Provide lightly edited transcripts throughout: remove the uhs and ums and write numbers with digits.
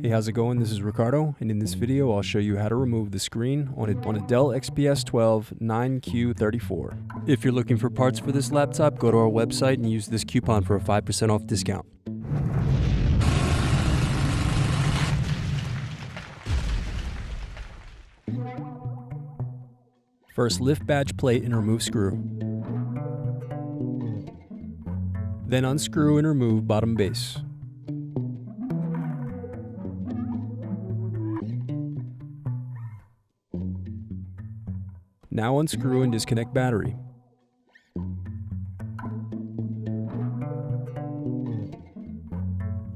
Hey, how's it going? This is Ricardo, and in this video I'll show you how to remove the screen on a Dell XPS 12-9Q34. If you're looking for parts for this laptop, go to our website and use this coupon for a 5% off discount. First, lift badge plate and remove screw. Then unscrew and remove bottom base. Now unscrew and disconnect battery.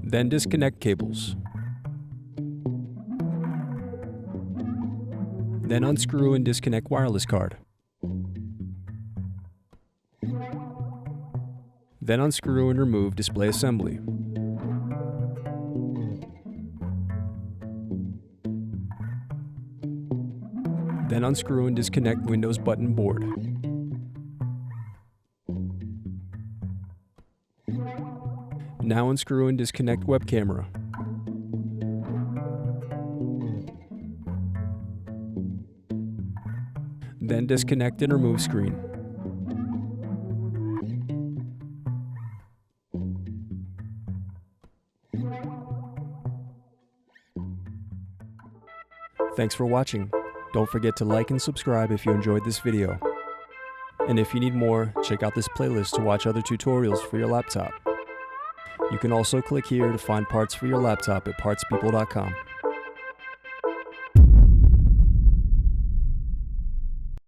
Then disconnect cables. Then unscrew and disconnect wireless card. Then unscrew and remove display assembly. Then unscrew and disconnect Windows button board. Now unscrew and disconnect web camera. Then disconnect and remove screen. Thanks for watching. Don't forget to like and subscribe if you enjoyed this video. And if you need more, check out this playlist to watch other tutorials for your laptop. You can also click here to find parts for your laptop at partspeople.com.